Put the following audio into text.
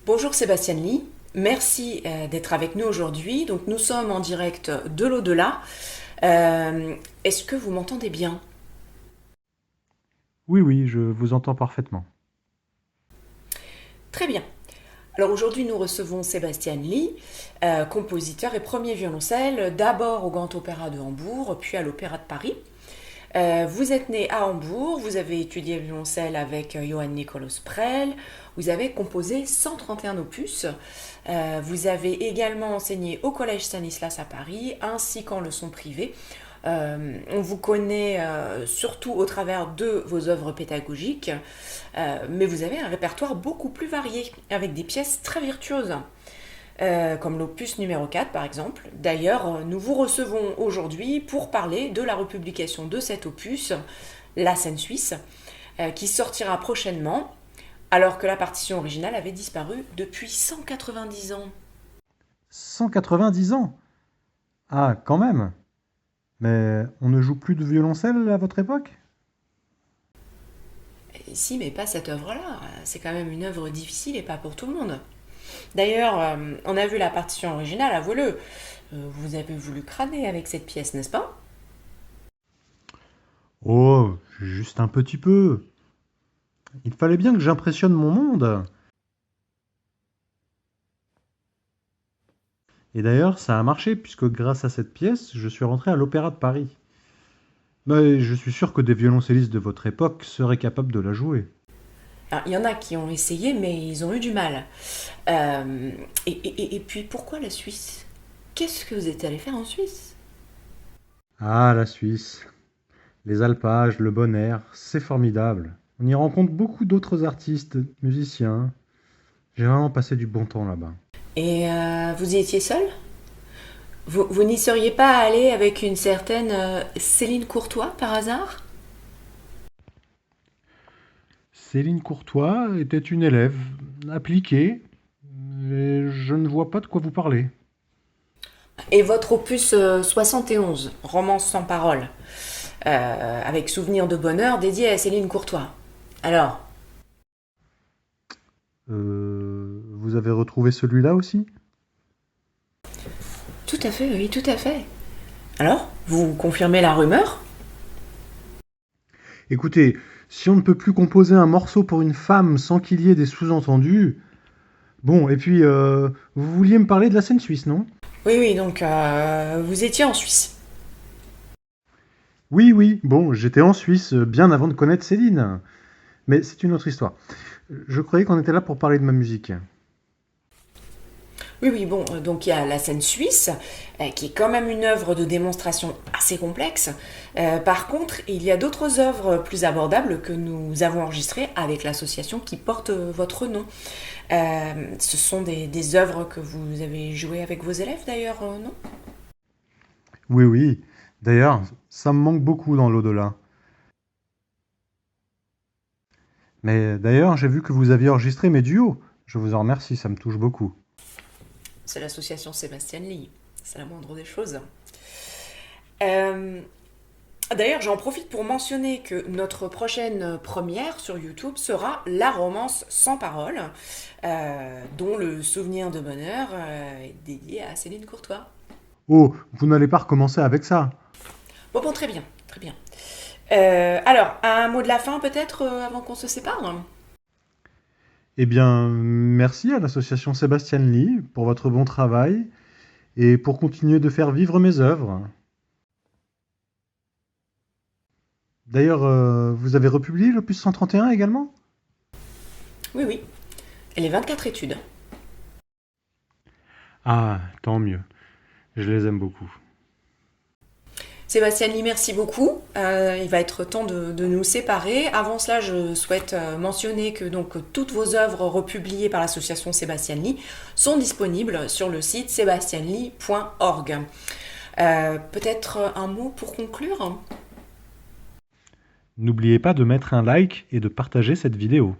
Bonjour Sébastien Lee, merci d'être avec nous aujourd'hui. Donc nous sommes en direct de l'au-delà. Est-ce que vous m'entendez bien? Oui, oui, je vous entends parfaitement. Très bien. Alors aujourd'hui nous recevons Sébastien Lee, compositeur et premier violoncelle, d'abord au Grand Opéra de Hambourg, puis à l'Opéra de Paris. Vous êtes né à Hambourg, vous avez étudié le violoncelle avec Johann Nikolaus Prell, vous avez composé 131 opus, vous avez également enseigné au Collège Stanislas à Paris, ainsi qu'en leçon privée. On vous connaît surtout au travers de vos œuvres pédagogiques, mais vous avez un répertoire beaucoup plus varié, avec des pièces très virtuoses comme l'opus numéro 4 par exemple. D'ailleurs, nous vous recevons aujourd'hui pour parler de la republication de cet opus, La scène suisse, qui sortira prochainement, alors que la partition originale avait disparu depuis 190 ans. 190 ans? Ah, quand même. Mais on ne joue plus de violoncelle à votre époque? Et si, mais pas cette œuvre-là. C'est quand même une œuvre difficile et pas pour tout le monde. D'ailleurs, on a vu la partition originale, avouez-le. Vous avez voulu crâner avec cette pièce, n'est-ce pas? Oh, juste un petit peu. Il fallait bien que j'impressionne mon monde. Et d'ailleurs, ça a marché, puisque grâce à cette pièce, je suis rentré à l'Opéra de Paris. Mais je suis sûr que des violoncellistes de votre époque seraient capables de la jouer. Alors, il y en a qui ont essayé, mais ils ont eu du mal. Et puis, pourquoi la Suisse? Qu'est-ce que vous êtes allé faire en Suisse? Ah, la Suisse. Les alpages, le bon air, c'est formidable. On y rencontre beaucoup d'autres artistes, musiciens. J'ai vraiment passé du bon temps là-bas. Et vous y étiez seul? Vous n'y seriez pas allé avec une certaine Céline Courtois par hasard? Céline Courtois était une élève appliquée, mais je ne vois pas de quoi vous parlez. Et votre opus 71, Romance sans parole, avec Souvenir de bonheur, dédié à Céline Courtois. Alors, Vous avez retrouvé celui-là aussi? tout à fait, oui, tout à fait. Alors, vous confirmez la rumeur? Écoutez, si on ne peut plus composer un morceau pour une femme sans qu'il y ait des sous-entendus... Bon, et puis, vous vouliez me parler de la scène suisse, non? Oui, oui, donc vous étiez en Suisse. Oui, oui, bon, j'étais en Suisse bien avant de connaître Céline. Mais c'est une autre histoire. Je croyais qu'on était là pour parler de ma musique. Oui, oui, bon, donc il y a la scène suisse, qui est quand même une œuvre de démonstration assez complexe. Par contre, il y a d'autres œuvres plus abordables que nous avons enregistrées avec l'association qui porte votre nom. Ce sont des œuvres que vous avez jouées avec vos élèves d'ailleurs, non? Oui, oui. D'ailleurs, ça me manque beaucoup dans l'au-delà. Mais d'ailleurs, j'ai vu que vous aviez enregistré mes duos. Je vous en remercie, ça me touche beaucoup. C'est l'association Sébastien Lee, c'est la moindre des choses. Euh, D'ailleurs, j'en profite pour mentionner que notre prochaine première sur YouTube sera La romance sans parole, dont le souvenir de bonheur est dédié à Céline Courtois. Oh, vous n'allez pas recommencer avec ça. Bon, bon, très bien, très bien. Alors, un mot de la fin peut-être avant qu'on se sépare? Eh bien, merci à l'association Sébastien Lee pour votre bon travail et pour continuer de faire vivre mes œuvres. D'ailleurs, vous avez republié l'opus 131 également? Oui, oui. Et les 24 études. Ah, tant mieux. Je les aime beaucoup. Sébastien Lee, merci beaucoup. Il va être temps de nous séparer. Avant cela, je souhaite mentionner que donc toutes vos œuvres republiées par l'association Sébastien Lee sont disponibles sur le site sebastianlee.org. Peut-être un mot pour conclure? N'oubliez pas de mettre un like et de partager cette vidéo.